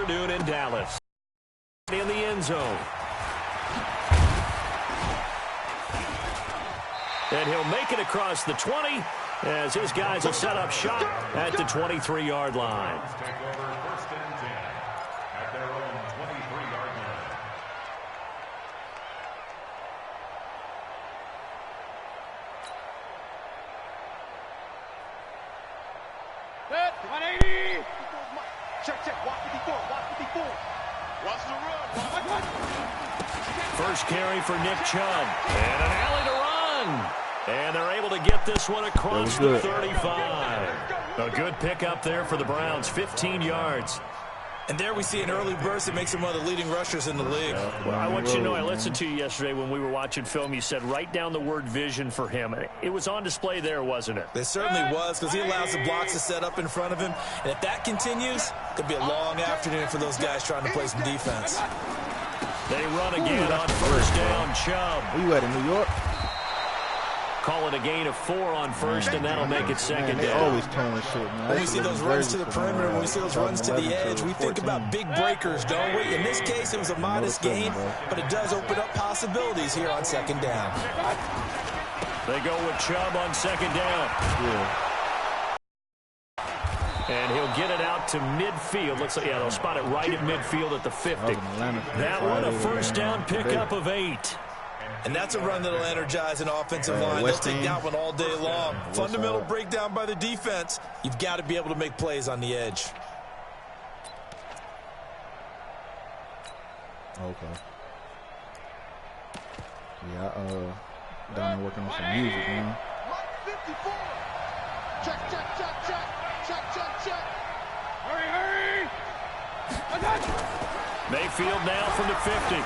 afternoon in Dallas. In the end zone. And he'll make it across the 20 as his guys will set up shop at the 23-yard line. First carry for Nick Chubb. And an alley to run. And they're able to get this one across the 35. A good pickup there for the Browns, 15 yards. And there we see an early burst that makes him one of the leading rushers in the league. Well, I want you to know, I listened to you yesterday when we were watching film. You said write down the word vision for him. It was on display there, wasn't it? It certainly was, because he allows the blocks to set up in front of him. And if that continues, it could be a long afternoon for those guys trying to play some defense. They run again on first down. Chubb. Where you at, in New York? Call it a gain of 4 on first, and that'll make it second They down. always throwing shit, man. When we see those runs to the perimeter, when we see those runs to the edge, we think about big breakers, don't we? In this case, it was a modest gain, but it does open up possibilities here on second down. They go with Chubb on second down. Yeah. And he'll get it out to midfield. Looks like, yeah, they'll spot it right at midfield at the 50. That one, a first down pickup of 8. And that's a run that'll energize an offensive line. They'll take that one all day long. Fundamental breakdown by the defense. You've got to be able to make plays on the edge. Okay. Yeah, down there working on some music, man. Check, check, check, check. Check, check, check. Hurry, Mayfield now from the 50.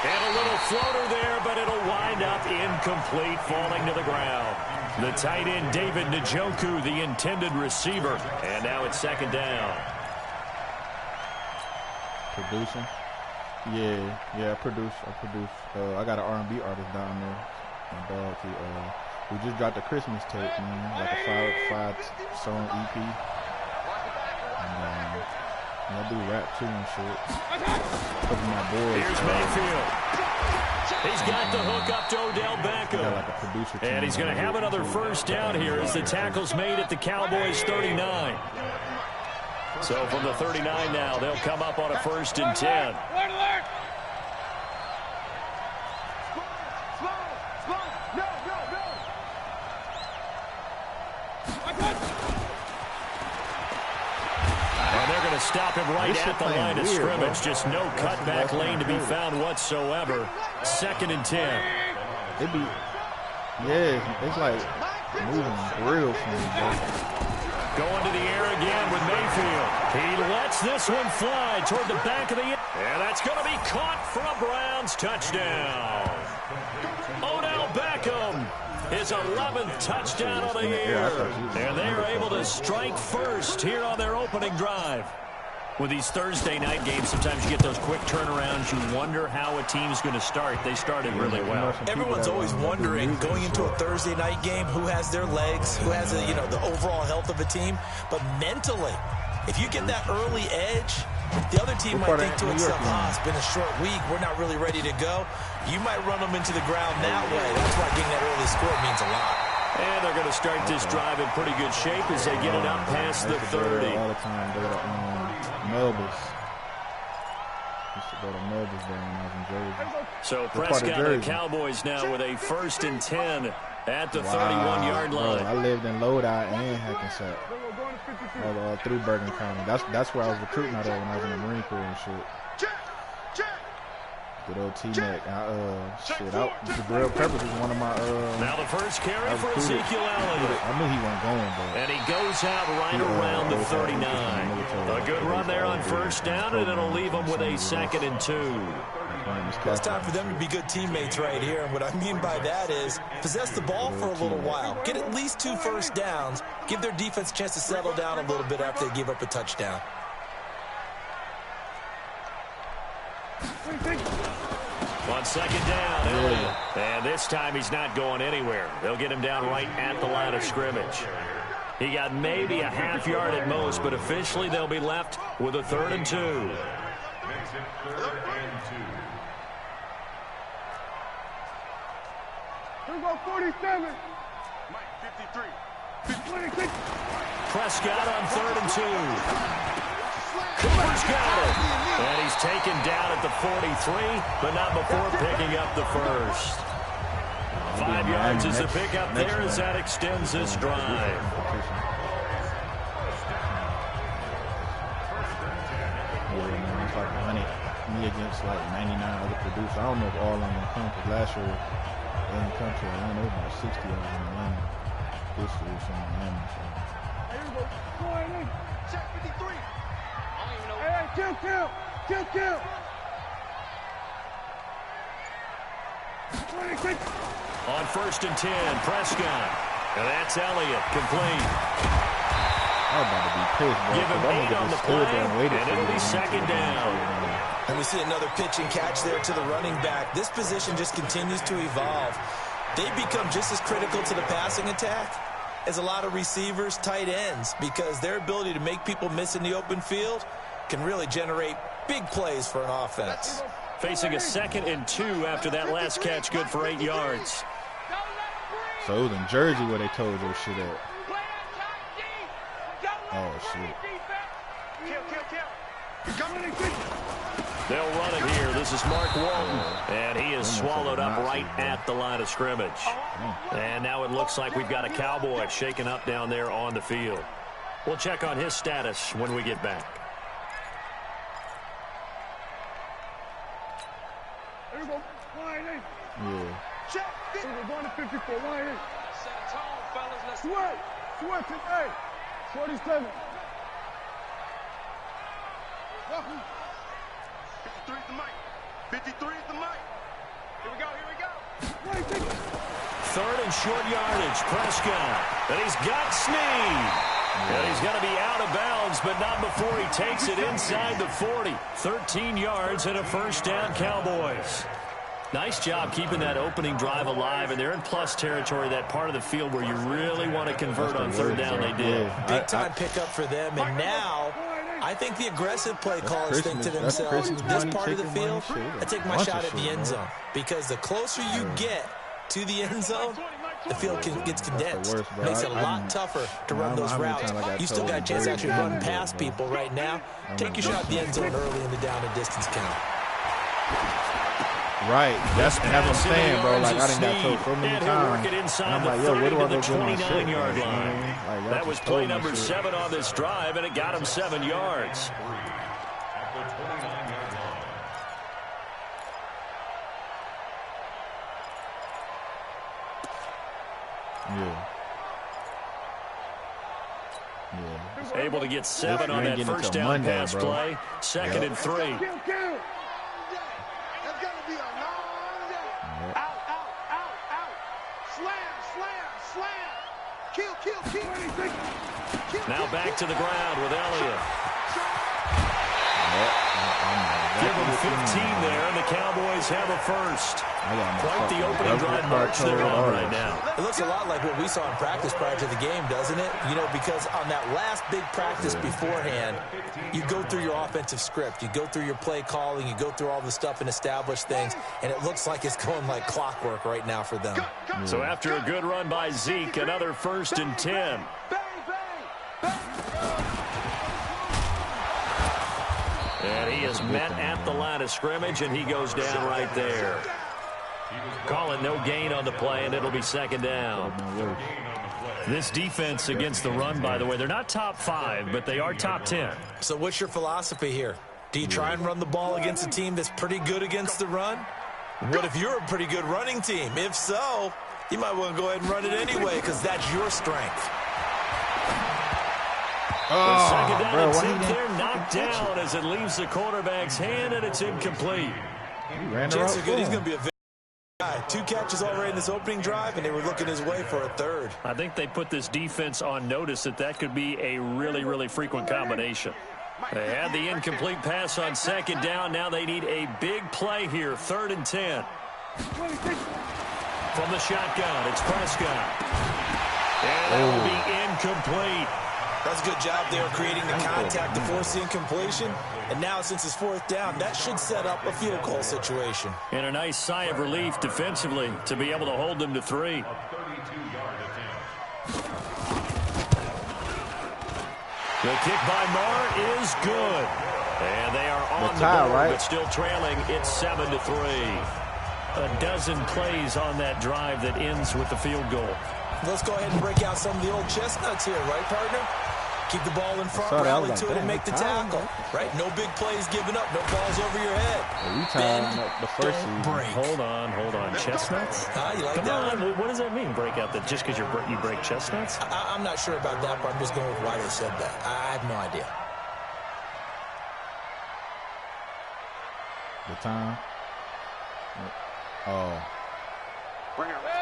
And a little floater there, but it'll wind up incomplete, falling to the ground. The tight end, David Njoku, the intended receiver. And now it's second down. Producing? Yeah, I produce. I got an R&B artist down there. My dog, we just dropped a Christmas tape, man, like a five-song EP. And I do rap too and shit. Couple of my boys. Here's Mayfield. He's got the hook up to Odell Beckham. Like a producer and he's going to have another first down here as the tackle's made at the Cowboys' 39. So from the 39 now, they'll come up on a 1st and 10. Stop him right at the line of scrimmage. Just no cutback lane to be found whatsoever. 2nd and 10. It's like moving real for me, bro. Going to the air again with Mayfield. He lets this one fly toward the back of the end. And that's going to be caught for a Browns touchdown. Odell Beckham. His 11th touchdown of the year. And they are able to strike first here on their opening drive. With these Thursday night games, sometimes you get those quick turnarounds. You wonder how a team's going to start. They started really well. Everyone's always wondering, going into a Thursday night game, who has their legs, who has the overall health of a team. But mentally, if you get that early edge, the other team might think to itself, it's been a short week, we're not really ready to go. You might run them into the ground that way. That's why getting that early score means a lot. And they're going to start this drive in pretty good shape as they get it up past the 30. All the time, go to Melba's. Used to go to Melba's there when I was in Jersey. So Prescott and the Cowboys now with a 1st and 10 at the 31-yard line. Bro, I lived in Lodi and Hackensack. All through Bergen County. That's where I was recruiting out of when I was in the Marine Corps and shit. Good old T-Mac. Jabril Peppers was one of my now the first carry for Ezekiel Elliott. I knew he wasn't going, but and he goes out right around the 39. A good run there on first down, and it'll leave him with a 2nd and 2. It's time for them to be good teammates right here. And what I mean by that is possess the ball for a little while. Get at least 2 first downs. Give their defense a chance to settle down a little bit after they give up a touchdown. On 2nd down, Elliott. And this time he's not going anywhere. They'll get him down right at the line of scrimmage. He got maybe a half yard at most, but officially they'll be left with a 3rd and 2. Here we go, 47. Mike, 53. Prescott on 3rd and 2. Cooper's got it. And he's taken down at the 43, but not before picking up the first. 5 yards is the pickup there as that extends this drive. It's like 100 me against like 99 other producers. I don't know if all of them will come, because last year they didn't come to Atlanta. There was about 60 of them in Atlanta. This year was in Miami. So. Here we go. Check 53. I don't even know. Hey, kill. 26. On 1st and 10, Prescott. And that's Elliott, complete. I'm about to be pissed, bro. Give him 8 on the play, and it'll be 2nd down. And we see another pitch and catch there to the running back. This position just continues to evolve. They become just as critical to the passing attack as a lot of receivers, tight ends, because their ability to make people miss in the open field can really generate big plays for an offense. Facing a 2nd and 2 after that last catch, good for 8 yards. So it was in Jersey where they told your shit at. Oh, shit. They'll run it here. This is Mark Walton, and he is swallowed up right at the line of scrimmage. And now it looks like we've got a Cowboy shaken up down there on the field. We'll check on his status when we get back. Here we go. Line 8. Yeah. Check. We're going to 54. Line 8. Set a tone, fellas. Let's sweat. Sweat today. 47. 53 is the mic. 53 is the mic. Here we go. 3rd and short yardage. Prescott. And he's got Snead. And he's going to be out of bounds, but not before he takes it inside the 40. 13 yards and a 1st down, Cowboys. Nice job keeping that opening drive alive, and they're in plus territory, that part of the field where you really want to convert on 3rd down. They did. Big-time pickup for them, and now I think the aggressive play callers think to themselves, this part of the field, I take my shot at the end zone, because the closer you get to the end zone, the field gets condensed. Makes it a lot tougher to run those routes. You still got a chance to actually run past people right now. Take your shot at the end zone early in the down and distance count. Right, that's what I'm saying, bro. Like, I done got told so many times. And I'm like, yo, where do I go do my shit? Yard line. Like, that was play number 7 on this drive, and it got him 7 yards. Yeah. Able to get 7 on that 1st down pass play. 2nd and 3. Now back to the ground with Elliott. Give him 15 there, and the Cowboys have a 1st. Quite the opening drive march they're on right now. It looks a lot like what we saw in practice prior to the game, doesn't it? You know, because on that last big practice beforehand, you go through your offensive script. You go through your play calling. You go through all the stuff and establish things, and it looks like it's going like clockwork right now for them. So after a good run by Zeke, another 1st and 10. And he is met at the line of scrimmage, and he goes down right there. Call it no gain on the play, and it'll be 2nd down. This defense against the run, by the way, they're not top 5, but they are top 10. So what's your philosophy here? Do you try and run the ball against a team that's pretty good against the run? What if you're a pretty good running team? If so, you might want to go ahead and run it anyway, because that's your strength. Oh, 2nd down, it's in there, knocked down as it leaves the quarterback's hand, and it's incomplete. Chances are good he's going to be a big guy. 2 catches already in this opening drive, and they were looking his way for a 3rd. I think they put this defense on notice that could be a really, really frequent combination. They had the incomplete pass on 2nd down. Now they need a big play here, 3rd and 10. From the shotgun, it's Prescott. And that will be incomplete. That's a good job there creating the contact to force the incompletion. And now, since it's 4th down, that should set up a field goal situation. And a nice sigh of relief defensively to be able to hold them to 3. The kick by Marr is good. And they are on the board, right? but still trailing. It's 7-3. A dozen plays on that drive that ends with the field goal. Let's go ahead and break out some of the old chestnuts here, right, partner? Keep the ball in front, rally to it, and make the tackle. Right? No big plays given up, no balls over your head. You timed up the first break. Hold on. Chestnuts? You like Come that? on. What does that mean, break out that just because you break chestnuts? I'm not sure about that, but I'm just going with why they said that. I have no idea. The time. Oh.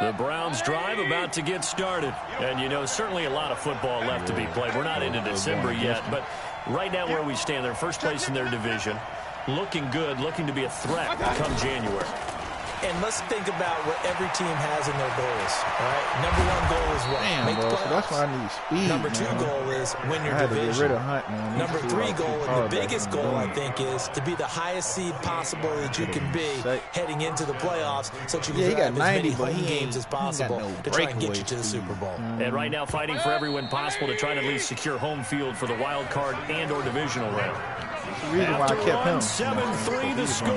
The Browns drive about to get started. And, you know, certainly a lot of football left to be played. We're not into December yet, but right now where we stand, they're first place in their division. Looking good, looking to be a threat come January. And let's think about what every team has in their goals, all right? Number 1 goal is what? Make the playoffs. So that's why I need speed, Number 2 goal is win your division. Get rid of Hunt, man. Number 3 goal, and the biggest goal, I think, is to be the highest seed possible that you can be heading into the playoffs so that you can have as many home games as possible to try and get you to the Super Bowl. And right now fighting for every win possible to try to at least secure home field for the wild card and or divisional round. That's the reason why I kept him. 7-3 the score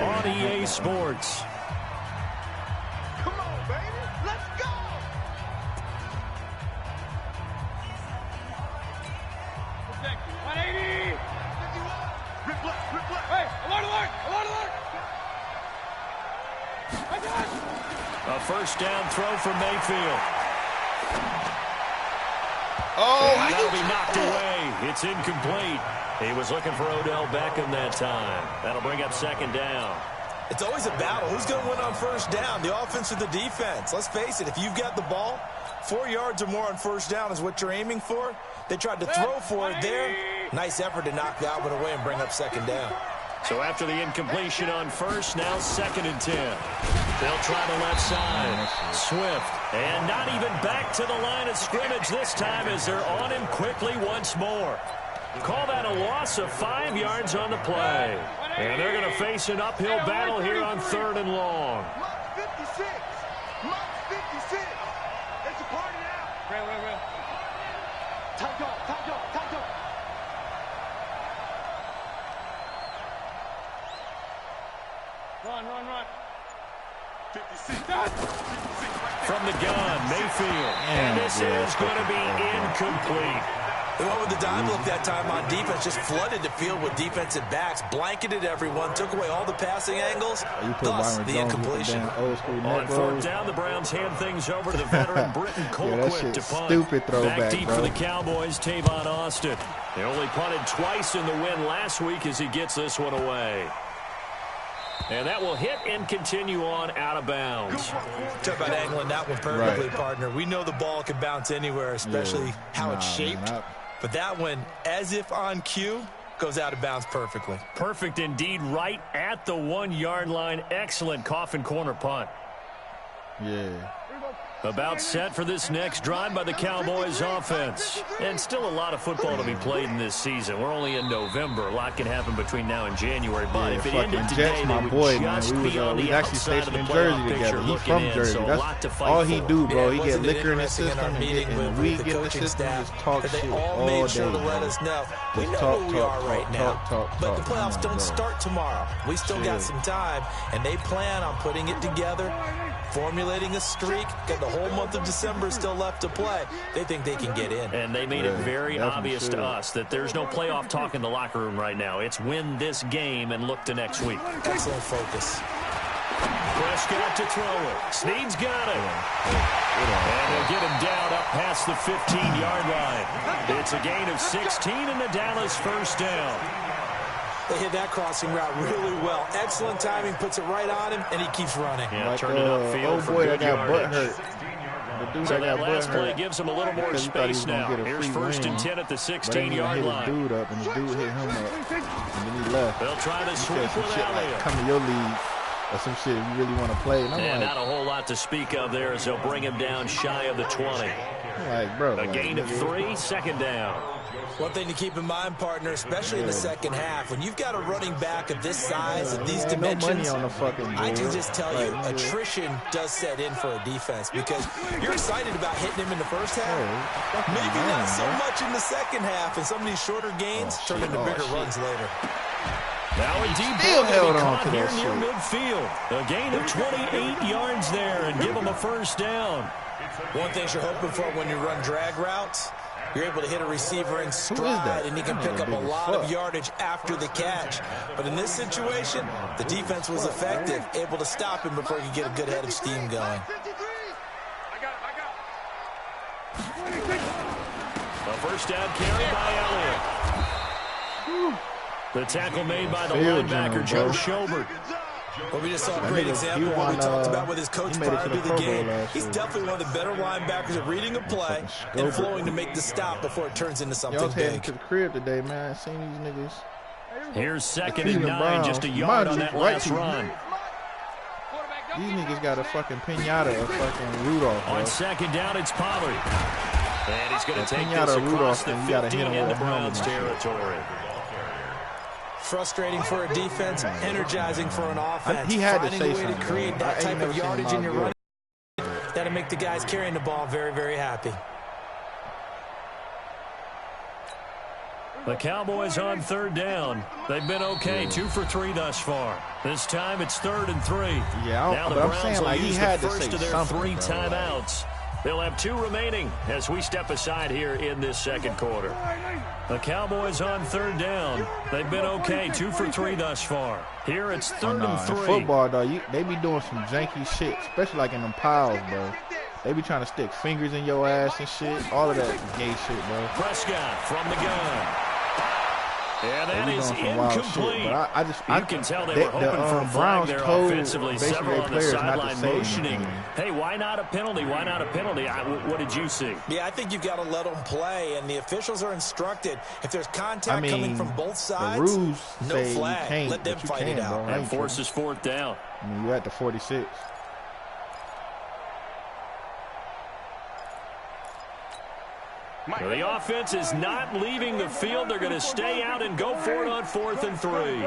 on EA Sports. A first down throw for Mayfield. And that'll be knocked away. It's incomplete. He was looking for Odell Beckham that time. That'll bring up 2nd down. It's always a battle. Who's going to win on first down, the offense or the defense? Let's face it, if you've got the ball, 4 yards or more on first down is what you're aiming for. They tried to throw for it there. Nice effort to knock that one away and bring up 2nd down. So after the incompletion on first, now 2nd and 10. They'll try the left side. Swift. And not even back to the line of scrimmage this time as they're on him quickly once more. Call that a loss of 5 yards on the play. And they're going to face an uphill battle here on 3rd and long. Mark 56. Mark 56. It's a party now. Real. Tight go. Run. 56. From the gun, Mayfield. And this is going to be incomplete. They went with the dime look that time on defense, just flooded the field with defensive backs, blanketed everyone, took away all the passing angles, thus the incompletion. On 4th down, the Browns hand things over to the veteran Britton Colquitt to punt. Stupid throwback, back deep for the Cowboys, Tavon Austin. They only punted twice in the win last week as he gets this one away. And that will hit and continue on out of bounds. Talk about angling that one perfectly, partner. We know the ball can bounce anywhere, especially how it's shaped. But that one, as if on cue, goes out of bounds perfectly. Perfect indeed, right at the 1 yard line. Excellent coffin corner punt. Yeah. About set for this next drive by the Cowboys offense. And still a lot of football to be played in this season. We're only in November. A lot can happen between now and January. But if it ended today, they would just be on the outside of the playoff picture looking in. So a lot to fight for. All he do, bro, he get liquor in his system and we get in the system and just talk shit all day. Sure to let us know. We know who we are right now. But the playoffs don't start tomorrow. We still got some time, and they plan on putting it together, formulating a streak. Got the whole month of December still left to play. They think they can get in. And they made it very obvious to us that there's no playoff talk in the locker room right now. It's win this game and look to next week. Excellent focus. Prescott to throw it. Snead's got it. And they'll get him down up past the 15-yard line. It's a gain of 16 and the Dallas first down. They hit that crossing route really well. Excellent timing, puts it right on him, and he keeps running. Yeah, like, turned it upfield for good yardage. So that last play gives him a little more space now. Here's 1st and 10 at the 16-yard line. Dude up, and the dude hit him up, and then he left. They'll try to sweep with Elliott. Come to your league. or some shit if you really want to play. And I'm and like, not a whole lot to speak of there as they'll bring him down shy of the 20. like, bro. A gain of 3, second down. One thing to keep in mind, partner, especially in the second half, when you've got a running back of this size, of these dimensions, on the fucking board. I can just tell you, attrition does set in for a defense because you're excited about hitting him in the first half. Maybe not so much in the second half, and some of these shorter gains turn into bigger runs later. Now a deep Still ball held to be on caught to here that near shit. midfield. A gain of 28 yards there and give him a first down. One thing you're hoping for when you run drag routes, you're able to hit a receiver in stride, and he can pick up a lot of yardage after the catch. But in this situation, the defense was effective, able to stop him before he could get a good head of steam going. A first down carry by Elliott. The tackle made by the linebacker, Joe Schobert. Well, we just saw a great example of what we talked about with his coach prior to the game. He's definitely one of the better linebackers at reading a play and flowing to make the stop before it turns into something big. Heading to the crib today, man. I seen these niggas. Here's 2nd and 9, just a yard on that last run. These niggas got a fucking pinata of fucking Rudolph. On 2nd down, it's Pollard. And he's going to take this across the 15 in the Browns territory. Frustrating for a defense, energizing for an offense. He had to Finding say a way something. to create that type of yardage in your running, that'll make the guys carrying the ball very, very happy. The Cowboys on 3rd down. They've been okay, 2 for 3 thus far. This time it's 3rd and 3. Yeah, now the but Browns I'm saying, like, will he use had the to first say of their something, 3 bro. timeouts. They'll have 2 remaining as we step aside here in this second quarter. The Cowboys on 3rd down. They've been okay, 2 for 3 thus far. Here it's 3rd and 3. In football, though, they be doing some janky shit, especially like in them piles, bro. They be trying to stick fingers in your ass and shit. All of that gay shit, bro. Prescott from the gun. And that is incomplete. Shit, you can tell they were hoping for a flag there offensively. Several on the sideline motioning. Hey, why not a penalty? Why not a penalty? What did you see? Yeah, I think you've got to let them play, and the officials are instructed. If there's contact coming from both sides, the rules no say flag. You can't, let them fight it out. And forces 4th down. I mean, you're at the 46. The offense is not leaving the field. They're going to stay out and go for it on 4th and 3.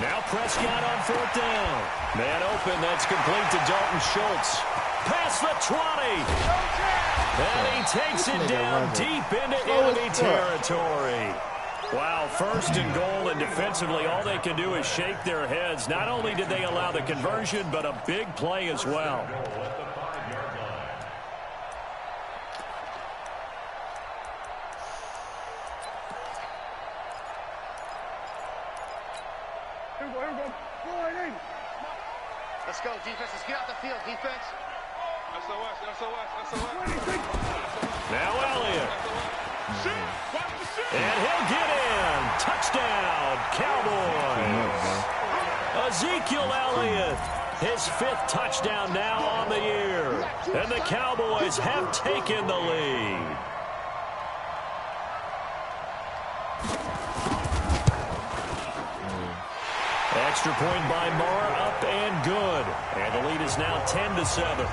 Now Prescott on 4th down. Man open, that's complete to Dalton Schultz. Past the 20. And he takes it down deep into enemy territory. Wow, 1st and goal, and defensively all they can do is shake their heads. Not only did they allow the conversion, but a big play as well. Let's go, defense. Let's get out the field, defense. Now Elliott. And he'll get in. Touchdown, Cowboys. Ezekiel Elliott, his 5th touchdown now on the year. And the Cowboys have taken the lead. Extra point by Marr, up and good. And the lead is now 10-7.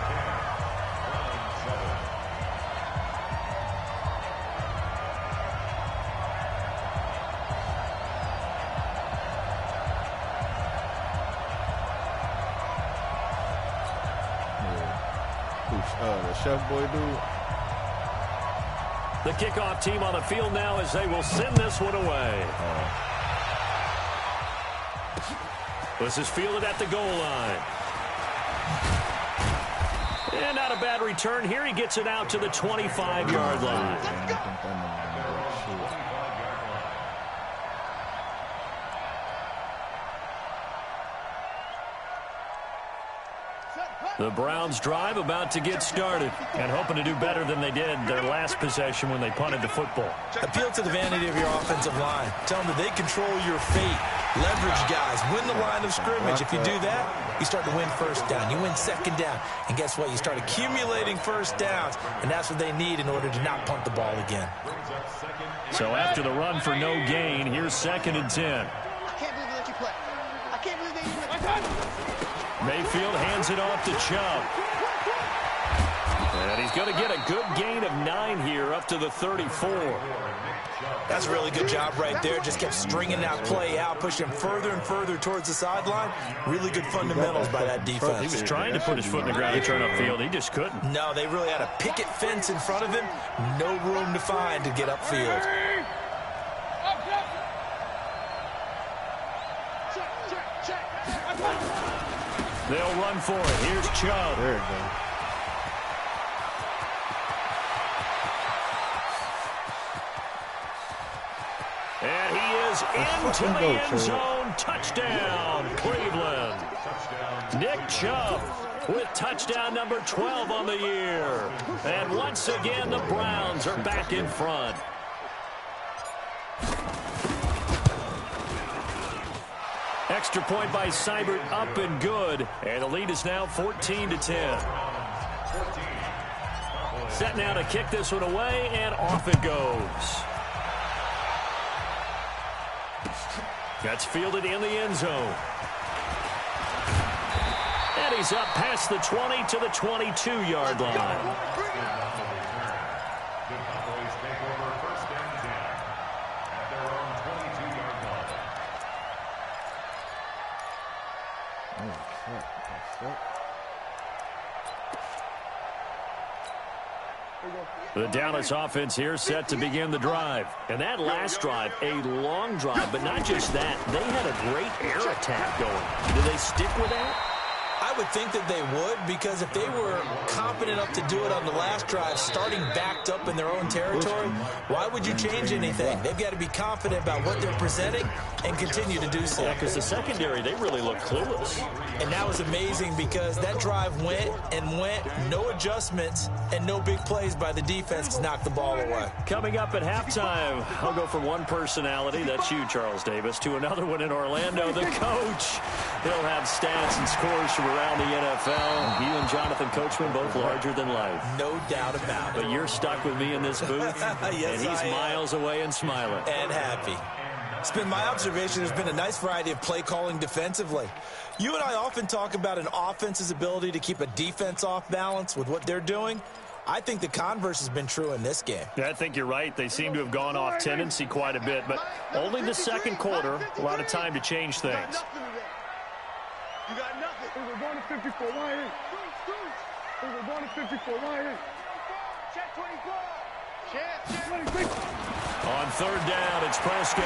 The chef boy dude. The kickoff team on the field now as they will send this one away. This is fielded at the goal line. And not a bad return here. He gets it out to the 25-yard line. The Browns drive about to get started and hoping to do better than they did their last possession when they punted the football. Appeal to the vanity of your offensive line. Tell them that they control your fate. Leverage guys. Win the line of scrimmage. If you do that, you start to win first down. You win second down. And guess what? You start accumulating first downs. And that's what they need in order to not punt the ball again. So after the run for no gain, here's 2nd and 10. I can't believe they let you play. I can't believe they even let you play. Mayfield hands it off to Chubb. And he's going to get a good gain of 9 here up to the 34. That's a really good job right there. Just kept stringing that play out, pushing further and further towards the sideline. Really good fundamentals by that defense. He was trying to put his foot in the ground and turn upfield. He just couldn't. No, they really had a picket fence in front of him. No room to find to get upfield. They'll run for it. Here's Chubb. There it goes. And he is into the end zone. Touchdown, Cleveland. Nick Chubb with touchdown number 12 on the year. And once again, the Browns are back in front. Extra point by Seibert, up and good. And the lead is now 14-10. Set now to kick this one away, and off it goes. That's fielded in the end zone. And he's up past the 20 to the 22-yard line. The Dallas offense here set to begin the drive. And that last drive, a long drive, but not just that. They had a great air attack going. Do they stick with that? I would think that they would, because if they were confident enough to do it on the last drive, starting backed up in their own territory, why would you change anything? They've got to be confident about what they're presenting and continue to do so. Yeah, because the secondary, they really look clueless. And that was amazing because that drive went and went, no adjustments, and no big plays by the defense to knock the ball away. Coming up at halftime, I'll go from one personality, that's you, Charles Davis, to another one in Orlando, the coach. He'll have stats and scores from around the NFL. You and Jonathan Coachman both larger than life. No doubt about it. But you're stuck with me in this booth, yes, and he's miles away and smiling. And happy. It's been my observation there's been a nice variety of play calling defensively. You and I often talk about an offense's ability to keep a defense off balance with what they're doing. I think the converse has been true in this game. Yeah, I think you're right. They seem to have gone off tendency quite a bit, but only the second quarter, a lot of time to change things. You got nothing. We're going to 54. Why in? We're going to 54. Why in? Check 24. Check. On third down, it's Prescott.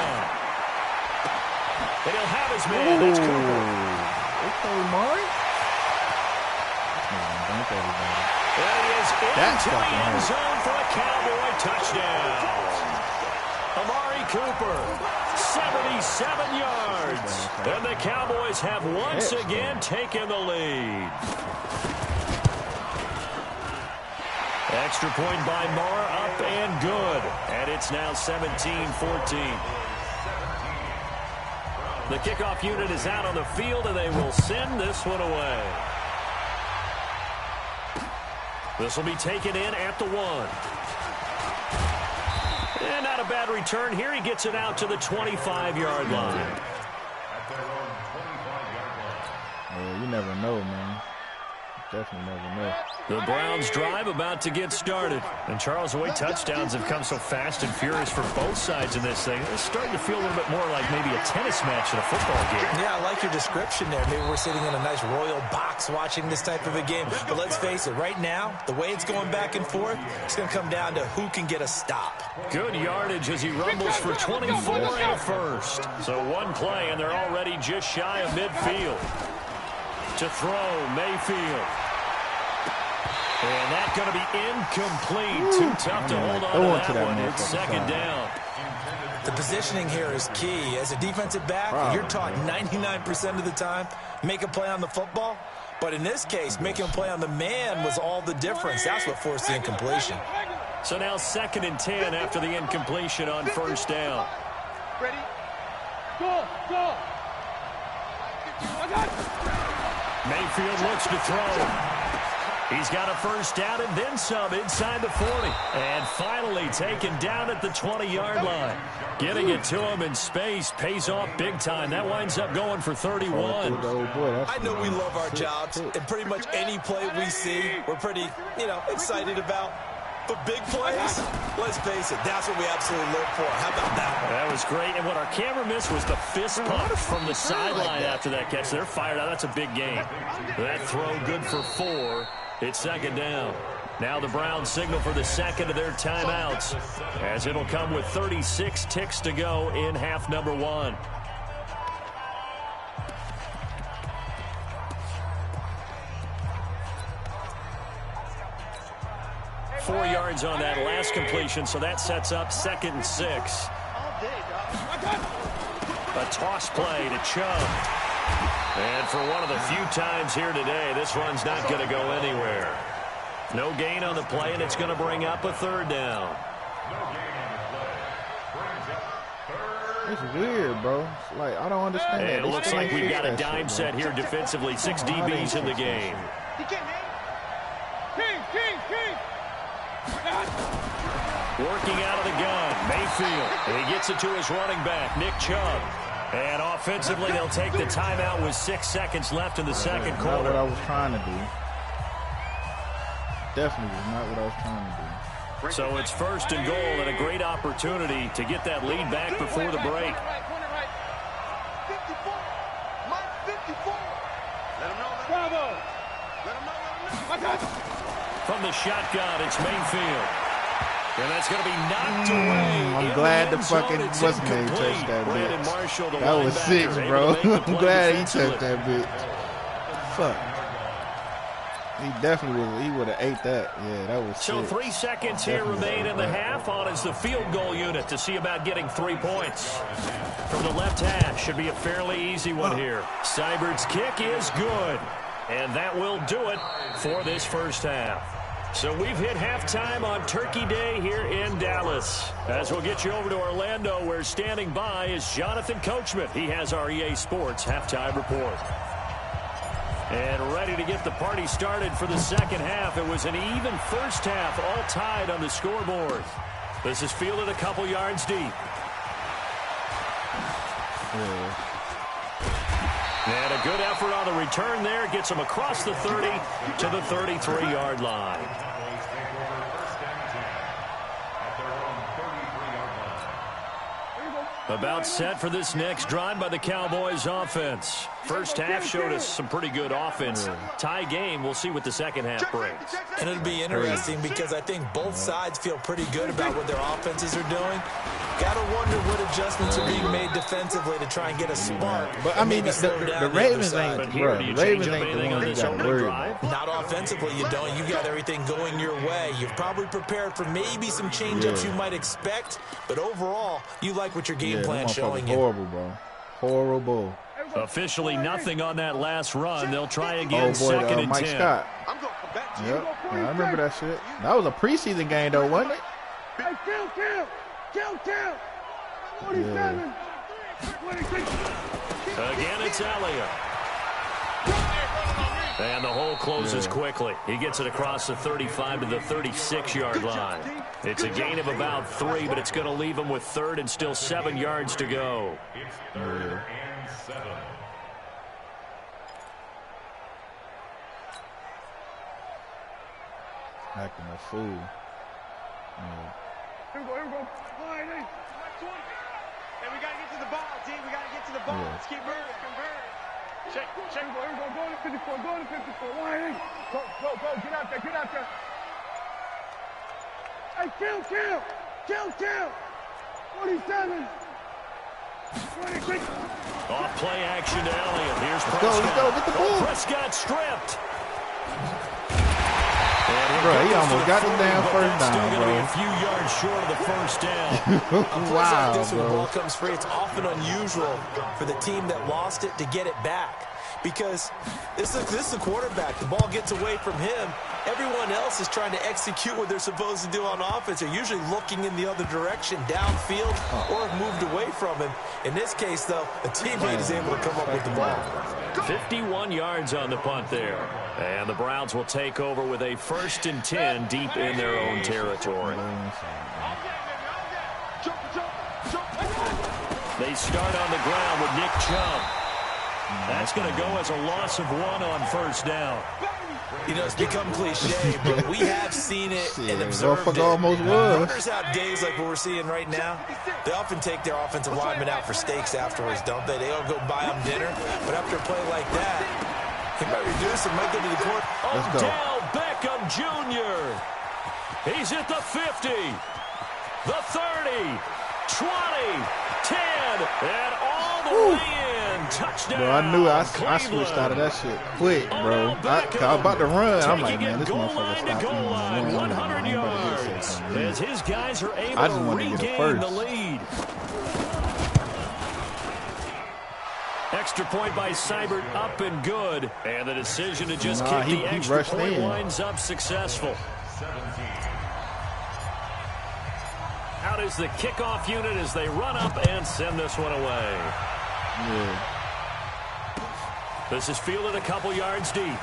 And he'll have his man. That's Cooper. Okay, Maury. And he is into the end zone for a Cowboy touchdown. Amari Cooper, 77 yards. And the Cowboys have once again taken the lead. Extra point by Marr, up and good. And it's now 17-14. The kickoff unit is out on the field, and they will send this one away. This will be taken in at the 1. And not a bad return here. He gets it out to the 25-yard line. Yeah, you never know, man. Definitely never know. The Browns drive about to get started. And Charles, the way touchdowns have come so fast and furious for both sides in this thing, it's starting to feel a little bit more like maybe a tennis match than a football game. Yeah, I like your description there. Maybe we're sitting in a nice royal box watching this type of a game. But let's face it, right now, the way it's going back and forth, it's going to come down to who can get a stop. Good yardage as he rumbles for 24 and a first. So one play, and they're already just shy of midfield. To throw, Mayfield. And that's going to be incomplete. Too tough to hold on to that one. It's second down. The positioning here is key. As a defensive back, you're taught 99% of the time, make a play on the football. But in this case, making a play on the man was all the difference. That's what forced the incompletion. So now 2nd and 10 after the incompletion on first down. Ready? Go. Mayfield looks to throw. He's got a first down and then some inside the 40. And finally taken down at the 20-yard line. Getting it to him in space pays off big time. That winds up going for 31. I know we love our jobs, and pretty much any play we see, we're pretty, excited about. But big plays, let's face it, that's what we absolutely live for. How about that one? That was great. And what our camera missed was the fist pump from the sideline after that catch. They're fired out. That's a big game. That throw good for 4. It's second down. Now the Browns signal for the second of their timeouts, as it'll come with 36 ticks to go in half number 1. Four yards on that last completion, so that sets up 2nd and 6. A toss play to Chubb. And for one of the few times here today, this run's not going to go anywhere. No gain on the play, and it's going to bring up a 3rd down. It's weird, bro. It's like, I don't understand And that. it looks like we've got a dime set here defensively. 6 DBs in the game. Working out of the gun, Mayfield. And he gets it to his running back, Nick Chubb. And offensively, they'll take the timeout with 6 seconds left in the second quarter. Not what I was trying to do. Definitely was not what I was trying to do. So it's 1st and goal and a great opportunity to get that lead back before the break. 54. Mike 54. Let him know. Bravo. Let him know. From the shotgun, it's Mayfield. And that's going to be knocked away. I'm glad the fucking what's-his-name touched that bitch. That was 6, bro. I'm glad he touched that bitch. Fuck. He definitely he would have ate that. Yeah, that was 6. So 3 seconds here remain in the half. On is the field goal unit to see about getting 3 points. From the left hash, should be a fairly easy one here. Seibert's kick is good. And that will do it for this first half. So we've hit halftime on Turkey Day here in Dallas. As we'll get you over to Orlando, where standing by is Jonathan Coachman. He has our EA Sports halftime report. And ready to get the party started for the second half. It was an even first half, all tied on the scoreboard. This is fielded a couple yards deep. And a good effort on the return there. Gets him across the 30 to the 33-yard line. About set for this next drive by the Cowboys offense. First half showed us some pretty good offense. Tie game. We'll see what the second half brings. And it'll be interesting because I think both sides feel pretty good about what their offenses are doing. Got to wonder what adjustments are being made defensively to try and get a spark. But, I mean, the Ravens ain't, bro. The Ravens ain't the one you got to worry about. Not offensively, you don't. You got everything going your way. You've probably prepared for maybe some change-ups you might expect. But overall, you like what your game plan showing you. Horrible, bro. Horrible. Officially nothing on that last run. They'll try again, second and Mike 10. Scott. Yep. Yeah, I remember that shit. That was a preseason game, though, wasn't it? Hey, kill. 47. 26. Again, it's Elliott. And the hole closes quickly. He gets it across the 35 to the 36-yard line. It's a gain of about 3, but it's going to leave him with 3rd and still 7 yards to go. Acting a fool. Here we go. Line 8. Hey, we got to get to the ball, team. We got to get to the ball. Let's keep moving. Check. Here we go. Go to 54. Line 8. Go. Get out there. Hey, kill. 47. 26. Off play action to Elliott. Here's Prescott. Let's go. Get the ball. Prescott stripped. Bro, he almost got the damn first down, bro. A few yards short of the first down. Wow, like this, when the bro. ball comes free, it's often unusual for the team that lost it to get it back. Because this is the quarterback. The ball gets away from him. Everyone else is trying to execute what they're supposed to do on offense. They're usually looking in the other direction, downfield, or have moved away from him. In this case, though, a teammate is able to come up with the ball. 51 yards on the punt there. And the Browns will take over with a 1st and 10 deep in their own territory. They start on the ground with Nick Chubb. That's going to go as a loss of 1 on 1st down. You know, it's become cliche, but we have seen it and observed it. Almost was. Runners have days like what we're seeing right now. They often take their offensive linemen out for steaks afterwards, don't they? They all go buy them dinner. But after a play like that, he might reduce it, might go to the court. Odell Beckham Jr. He's at the 50, the 30, 20, 10, and all the way in. Touchdown. Bro, I knew I switched out of that shit quick, bro. I was about to run. I'm like, man, this motherfucker stopped me. 100 yards. As his guys are able to regain the lead. Extra point by Seibert, up and good. And the decision to just kick the extra point winds up successful. Out is the kickoff unit as they run up and send this one away. Yeah. This is fielded a couple yards deep.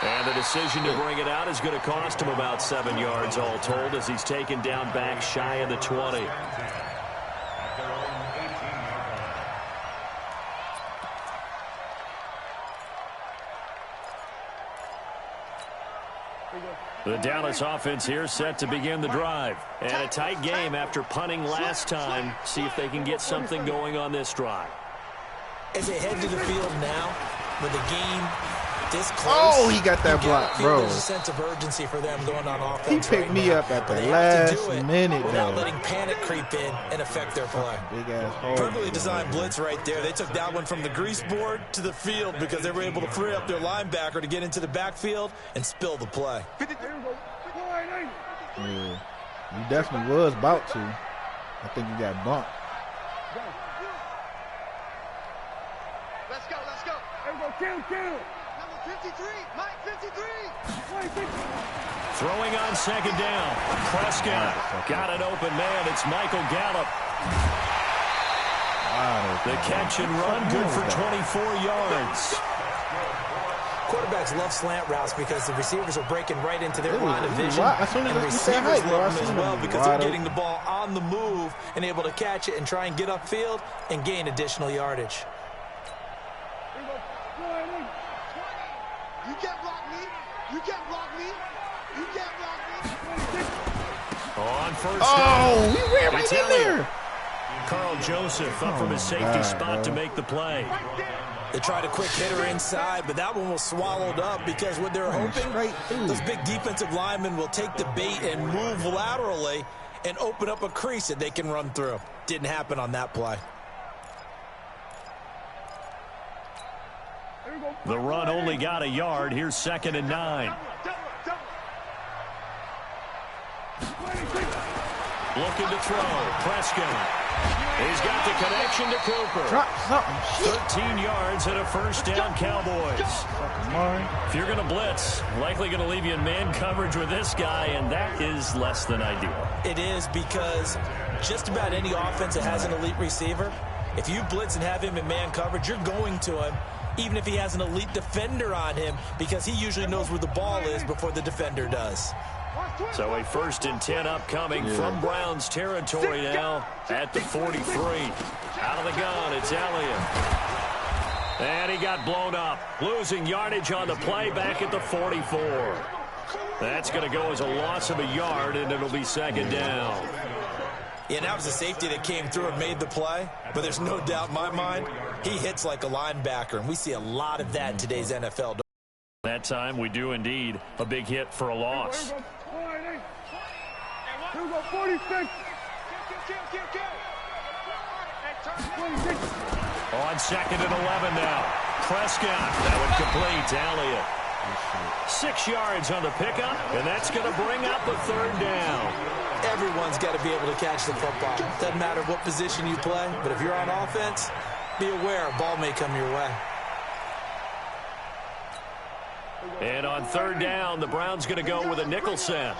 And the decision to bring it out is going to cost him about 7 yards all told as he's taken down back shy of the 20. The Dallas offense here set to begin the drive. And a tight game after punting last time. See if they can get something going on this drive. As they head to the field now, with the game this close. Oh, he got that block, bro. There's a sense of urgency for them going on offense. He picked me up at the last minute, without though. letting panic creep in and affect their play. Big ass hole. Perfectly designed blitz right there. They took that one from the grease board to the field because they were able to free up their linebacker to get into the backfield and spill the play. Yeah, he definitely was about to. I think he got bumped. Let's go. Kill. Number 53, Mike 53. Throwing on 2nd down. Prescott got an open man. It's Michael Gallup. The catch and run good for 24 yards. Quarterbacks love slant routes because the receivers are breaking right into their line of vision. And the receivers love them as well because they're getting the ball on the move and able to catch it and try and get upfield and gain additional yardage. You can't block me. On 1st down. Oh, he ran right in there. Carl Joseph up from his safety spot to make the play. They tried a quick hitter inside, but that one was swallowed up because what they're hoping, those big defensive linemen will take the bait and move laterally and open up a crease that they can run through. Didn't happen on that play. The run only got a yard. Here's 2nd and 9. Looking to throw. Prescott. He's got the connection to Cooper. Drop something. 13 yards and a 1st down, Cowboys. If you're going to blitz, likely going to leave you in man coverage with this guy, and that is less than ideal. It is because just about any offense that has an elite receiver, if you blitz and have him in man coverage, you're going to him, even if he has an elite defender on him, because he usually knows where the ball is before the defender does. So a 1st and 10 upcoming from Browns territory now at the 43. Out of the gun, it's Elliott. And he got blown up. Losing yardage on the play back at the 44. That's going to go as a loss of a yard, and it'll be 2nd down. Yeah, that was a safety that came through and made the play, but there's no doubt in my mind, he hits like a linebacker, and we see a lot of that in today's NFL. That time we do indeed a big hit for a loss. Here we go, 46. On 2nd and 11 now. Prescott, that would complete Elliott. 6 yards on the pickup, and that's going to bring up the 3rd down. Everyone's got to be able to catch the football. Doesn't matter what position you play, but if you're on offense, be aware a ball may come your way. And on 3rd down, the Browns going to go with a nickel set.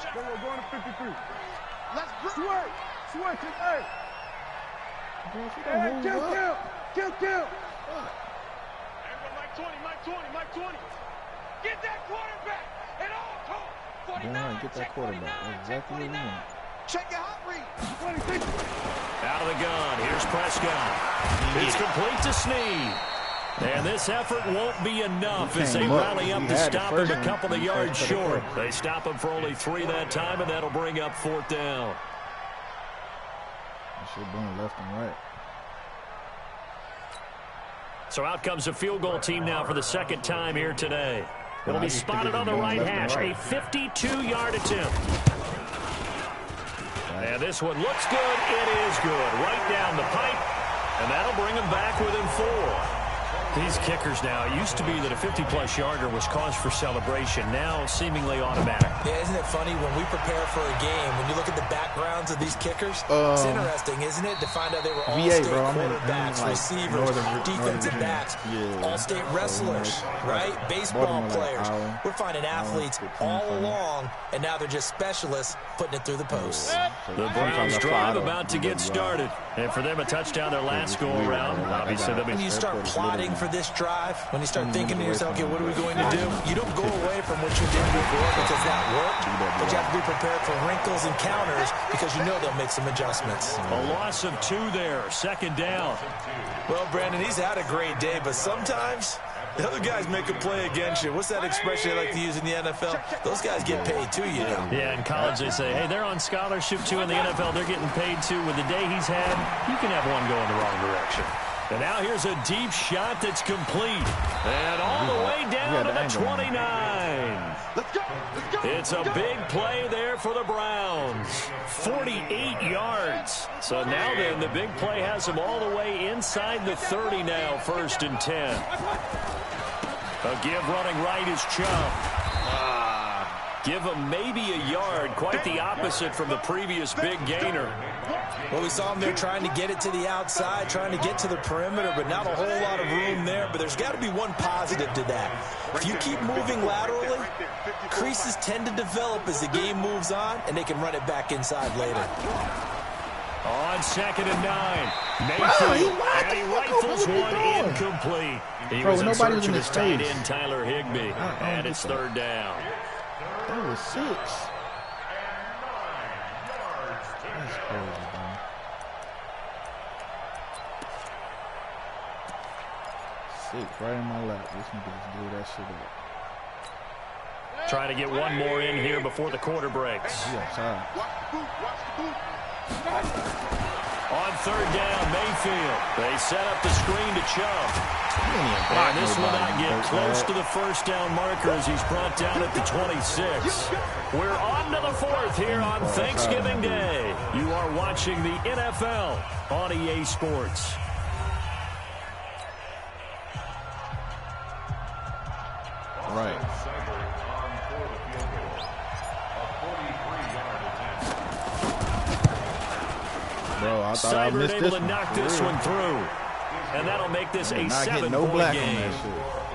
Let's switch. Kill. Everybody, Mike 20, Mike 20, Mike 20. Get that quarterback. And all call. 49. Get that quarterback. That's exactly what we want. Check your hot read. Out of the gun. Here's Prescott. It's complete to Snead. And this effort won't be enough as they rally up to stop him a couple of yards short. They stop him for only 3 that time, and that'll bring up 4th down. Should have been left and right. So out comes the field goal team now for the 2nd time here today. It'll be spotted on the right hash. A 52-yard attempt. And this one looks good. It is good. Right down the pipe. And that'll bring them back within 4. These kickers now, it used to be that a 50-plus yarder was cause for celebration. Now, seemingly automatic. Yeah, isn't it funny when we prepare for a game, when you look at the backgrounds of these kickers, it's interesting, isn't it, to find out they were all-state quarterbacks, receivers, defensive backs, all-state wrestlers, right? Baseball players. We're finding athletes all along, and now they're just specialists putting it through the posts. The Browns drive about to get started. And for them, a touchdown their last go-around. Obviously, when you start plotting for this drive, when you start thinking to yourself, okay, what are we going to do? You don't go away from what you did before because that worked, but you have to be prepared for wrinkles and counters because you know they'll make some adjustments. A loss of 2 there, 2nd down. Well, Brandon, he's had a great day, but sometimes the other guys make a play against you. What's that expression they like to use in the NFL? Those guys get paid too, you know. Yeah, in college they say, hey, they're on scholarship too. In the NFL, they're getting paid too. With the day he's had, you can have one go in the wrong direction. And now here's a deep shot that's complete. And all the way down to the 29. It's a big play there for the Browns. 48 yards. So now then, the big play has them all the way inside the 30 now, 1st and 10. A give running right is Chubb. Give him maybe a yard. Quite the opposite from the previous big gainer. Well, we saw him there trying to get it to the outside, trying to get to the perimeter, but not a whole lot of room there. But there's got to be one positive to that. If you keep moving laterally, creases tend to develop as the game moves on, and they can run it back inside later. On 2nd and 9. Mayfield, and he rifles one incomplete. He was in search of his tight end, Tyler Higbee, and it's 3rd down. That was 6. That's crazy, man. 6 right in my lap. This nigga just blew that shit up. Trying to get one more in here before the quarter breaks. On 3rd down, Mayfield. They set up the screen to Chubb. And this will not get close to the 1st down marker as he's brought down at the 26. We're on to the 4th here on Thanksgiving Day. You are watching the NFL on EA Sports. Right. Bro, I thought I missed able this to knock this one through. And that'll make this a 7-point game.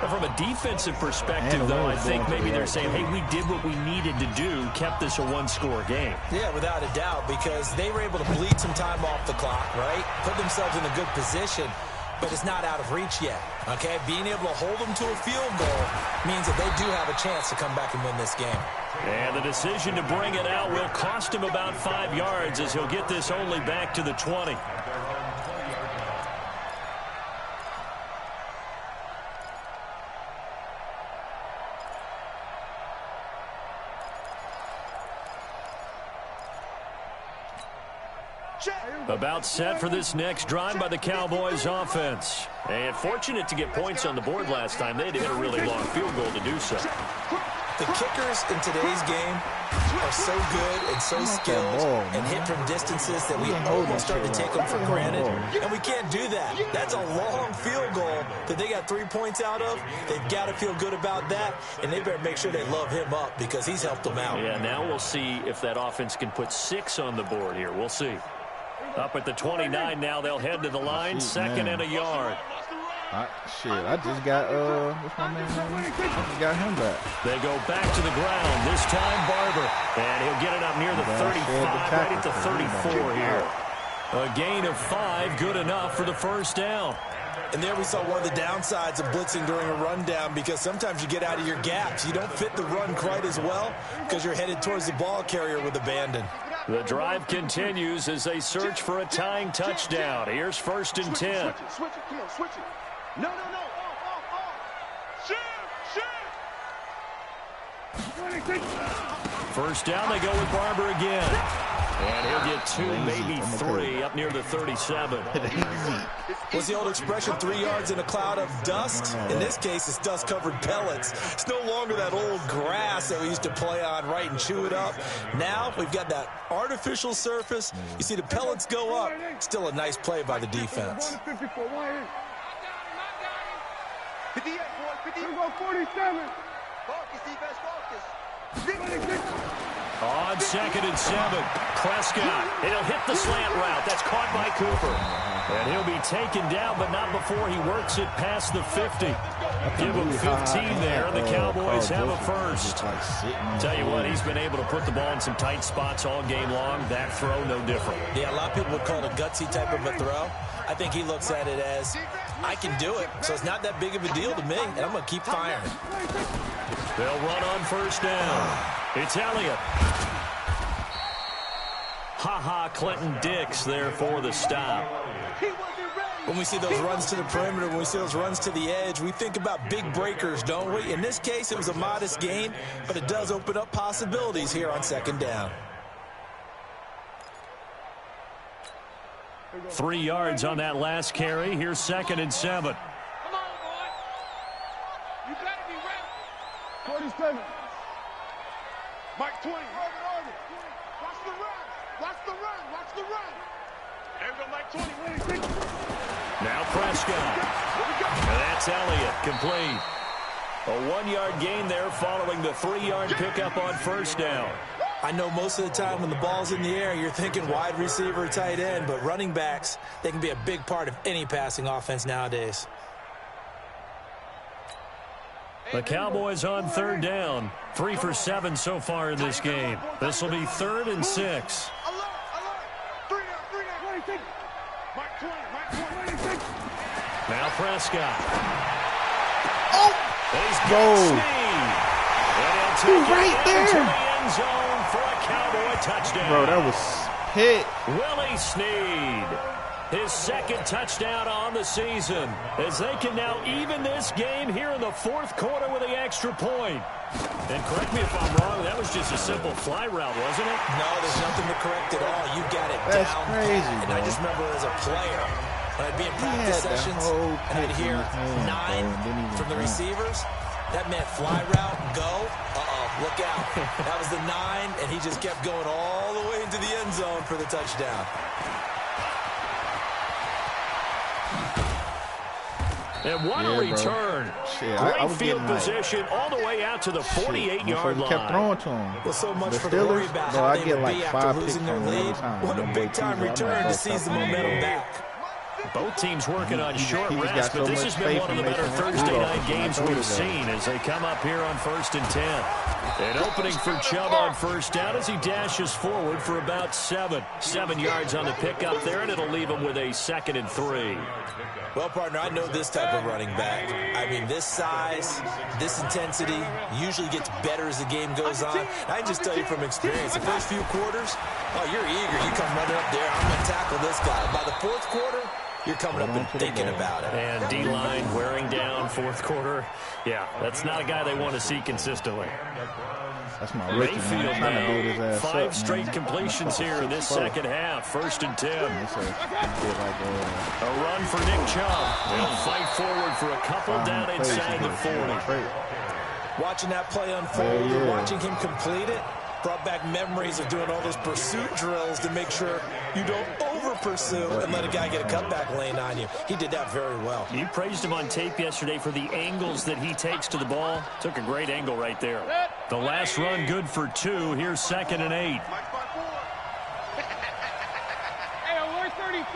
But from a defensive perspective, though, I think maybe they're saying, hey, we did what we needed to do, kept this a 1-score game. Yeah, without a doubt, because they were able to bleed some time off the clock, right? Put themselves in a good position, but it's not out of reach yet, okay? Being able to hold them to a field goal means that they do have a chance to come back and win this game. And the decision to bring it out will cost him about 5 yards as he'll get this only back to the 20. About set for this next drive by the Cowboys offense. And fortunate to get points on the board last time. They had to hit a really long field goal to do so. The kickers in today's game are so good and so skilled and hit from distances that we almost start to take them for granted. And we can't do that. That's a long field goal that they got 3 points out of. They've got to feel good about that, and they better make sure they love him up because he's helped them out. Yeah, now we'll see if that offense can put 6 on the board here. We'll see. Up at the 29 now, they'll head to the line, 2nd and a yard. I just got, what's my man's name? I just got him back. They go back to the ground, this time Barber. And he'll get it up near the 35, right at the 34 here. A gain of 5, good enough for the 1st down. And there we saw one of the downsides of blitzing during a rundown, because sometimes you get out of your gaps. You don't fit the run quite as well because you're headed towards the ball carrier with abandon. The drive continues as they search for a tying touchdown. Here's 1st and 10. Switch it. Come on, switch it. No. Off. Shift. First down, they go with Barber again. And he'll get 2, maybe 3, up near the 37. What's the old expression, 3 yards in a cloud of dust? In this case, it's dust-covered pellets. It's no longer that old grass that we used to play on, right, and chew it up. Now we've got that artificial surface. You see the pellets go up. Still a nice play by the defense. 58, boy. 47. Focus, defense, focus. On 2nd and 7, Prescott. He'll hit the slant route. That's caught by Cooper. And he'll be taken down, but not before he works it past the 50. Give him 15 there, and the Cowboys have a first. Tell you what, he's been able to put the ball in some tight spots all game long. That throw, no different. Yeah, a lot of people would call it a gutsy type of a throw. I think he looks at it as, I can do it, so it's not that big of a deal to me, and I'm going to keep firing. They'll run on 1st down. It's Elliott. Clinton Dix there for the stop. When we see those runs to the perimeter, when we see those runs to the edge, we think about big breakers, don't we? In this case, it was a modest gain, but it does open up possibilities here on 2nd down. 3 yards on that last carry. Here's 2nd and 7. Come on, boy. You gotta be ready. 47. Mike 20. Watch the run. There we go, Mike 20. Now Prescott. And that's Elliott, complete. A 1-yard gain there following the 3-yard pickup on 1st down. I know most of the time when the ball's in the air, you're thinking wide receiver, tight end, but running backs, they can be a big part of any passing offense nowadays. The Cowboys on 3rd down. 3 for 7 so far in this game. This will be 3rd and 6. Now Prescott. He's got Snead. And he'll take right there. into the end zone for a Cowboy touchdown. Bro, that was hit. Willie Snead. His 2nd touchdown on the season, as they can now even this game here in the 4th quarter with the extra point. And correct me if I'm wrong, that was just a simple fly route, wasn't it? No, there's nothing to correct at all. You got it That's down. crazy, And bro. I just remember as a player, when I'd be in practice sessions, and I'd hear 9 from the receivers, that meant fly route, go, look out. That was the 9, and he just kept going all the way into the end zone for the touchdown. And what a return. Great field position all the way out to the 48-yard line. Kept throwing to him. Well, so much the for the worry Steelers, about bro, how I they get would like be after 5 losing picks their on them every lead. time. What a big-time return to seize the momentum back. Both teams working on short he's got rest, but so this much has been faith one of the in better Mason Thursday Rudolph. night games we've seen as they come up here on 1st and 10. An opening for Chubb on 1st down as he dashes forward for about 7. 7 yards on the pickup there, and it'll leave him with a 2nd and 3. Well, partner, I know this type of running back. I mean, this size, this intensity usually gets better as the game goes on. I can just tell you from experience, the first few quarters, oh, you're eager. You come running up there, I'm going to tackle this guy. By the 4th quarter, you're coming up and thinking about it. And D-line wearing down 4th quarter. Yeah, that's not a guy they want to see consistently. That's my rookie, Mayfield man. now, 5 straight completions here in this 2nd half. 1st and 10. A run for Nick Chubb. They'll fight forward for a couple down inside the 40. Watching that play unfold and watching him complete it brought back memories of doing all those pursuit drills to make sure you don't over-pursue and let a guy get a cutback lane on you. He did that very well. You praised him on tape yesterday for the angles that he takes to the ball. Took a great angle right there. The last run good for 2. Here's 2nd and 8. Hey, alert 33.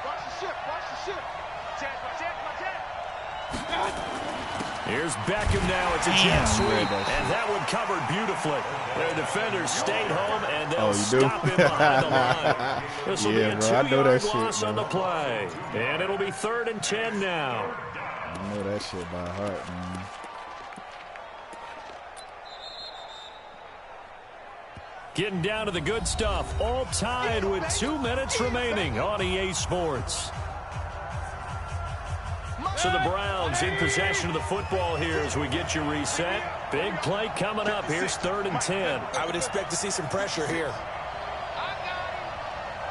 Watch the ship. Watch the ship. Watch it. Here's Beckham now. It's a jet sweep, and that one covered beautifully. Their defenders stayed home, and they'll stop him behind the line. This will be a 2-yard loss on the play, and it'll be 3rd and 10 now. I know that shit by heart, man. Getting down to the good stuff. All tied with 2 minutes remaining on EA Sports. So the Browns in possession of the football here as we get you reset. Big play coming up. Here's 3rd and 10. I would expect to see some pressure here.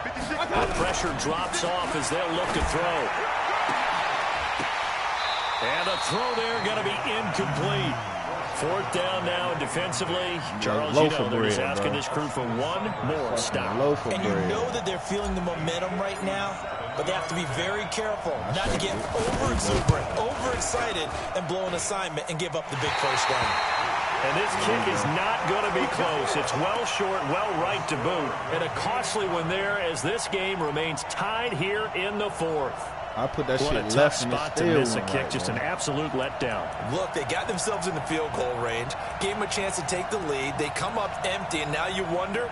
The pressure drops off as they'll look to throw. And a throw there going to be incomplete. 4th down now, and defensively, Charles, you know, they're just asking this crew for one more stop. And you know that they're feeling the momentum right now, but they have to be very careful not to get over-exuberant, overexcited, and blow an assignment and give up the big first down. And this kick is not going to be close. It's well short, well right to boot. And a costly one there as this game remains tied here in the 4th. I put that shit left tough spot to miss a kick, just an absolute letdown. Look, they got themselves in the field goal range, gave them a chance to take the lead. They come up empty, and now you wonder,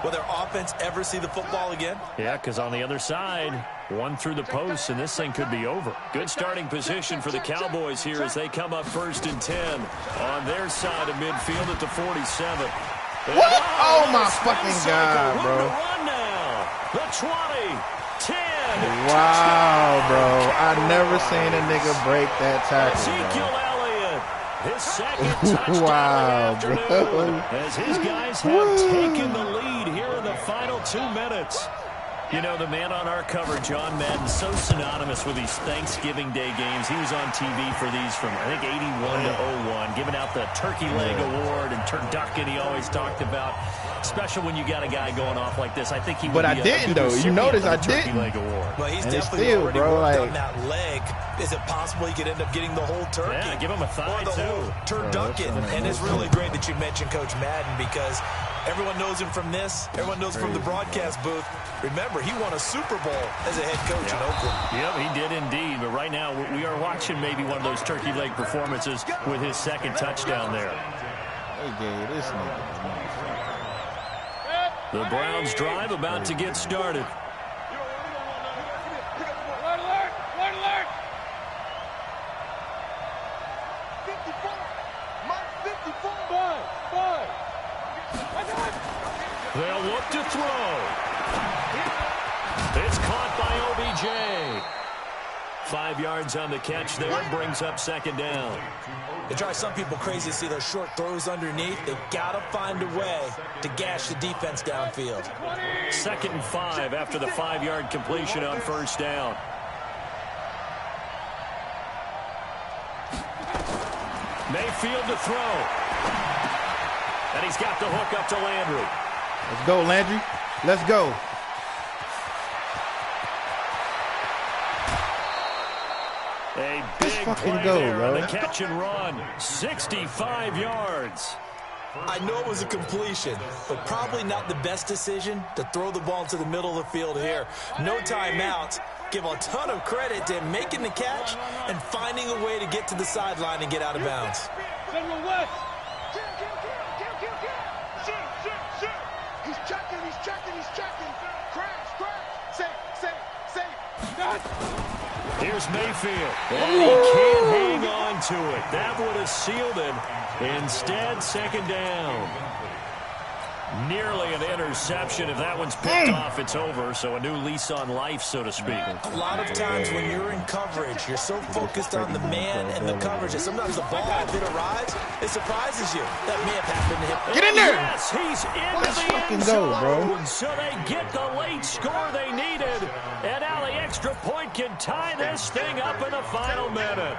will their offense ever see the football again? Yeah, because on the other side, one through the post, and this thing could be over. Good starting position for the Cowboys here as they come up 1st and 10 on their side of midfield at the 47. What? Oh, my fucking God, bro. Run now. The 20. 10. Wow, bro. I never seen a nigga break that tackle. Ezekiel Elliott, his second touchdown Wow, of the bro. afternoon, as his guys have taken the lead here in the final 2 minutes. You know, the man on our cover, John Madden, so synonymous with these Thanksgiving Day games. He was on TV for these from, I think, 81 to 01, giving out the Turkey Leg Award and turducken he always talked about. Special when you got a guy going off like this. I think he would But be I didn't, though. You notice I didn't. Leg Award. Well, he's And definitely still, already bro, worked like, on that leg. Is it possible he could end up getting the whole turkey? Yeah, give him a thigh, or the whole turducken. And it's really great that you mentioned Coach Madden, because everyone knows him from this. Everyone knows him from the broadcast booth. Remember, he won a Super Bowl as a head coach in Oakland. Yep, he did indeed. But right now, we are watching maybe one of those turkey leg performances with his second touchdown there. They gave this nigga. The Browns drive about to get started. Alert! 54! Mark 54! 5! They'll look to throw. It's caught by OBJ. 5 yards on the catch there, brings up 2nd down. It drives some people crazy to see those short throws underneath. They've got to find a way to gash the defense downfield. 2nd and 5 after the 5-yard completion on 1st down. Mayfield to throw. And he's got the hook up to Landry. Let's go, Landry. Let's go. A big fucking play go, there bro. on the catch and run. 65 yards. I know it was a completion, but probably not the best decision to throw the ball into the middle of the field here. No timeouts. Give a ton of credit to him making the catch and finding a way to get to the sideline and get out of bounds. Federal West! He's checking. Crash. Safe. Here's Mayfield. And he can't hang on to it. That would have sealed it. Instead, 2nd down. Nearly an interception. If that one's picked off, it's over. So a new lease on life, so to speak. A lot of times when you're in coverage, you're so focused on the man and the coverage that sometimes the ball, if it arrives, it surprises you. That may have happened to him. Get in there! Yes, he's into Let's the fucking end go, zone. bro. So they get the late score they needed. And now the extra point can tie this thing up in the final minute.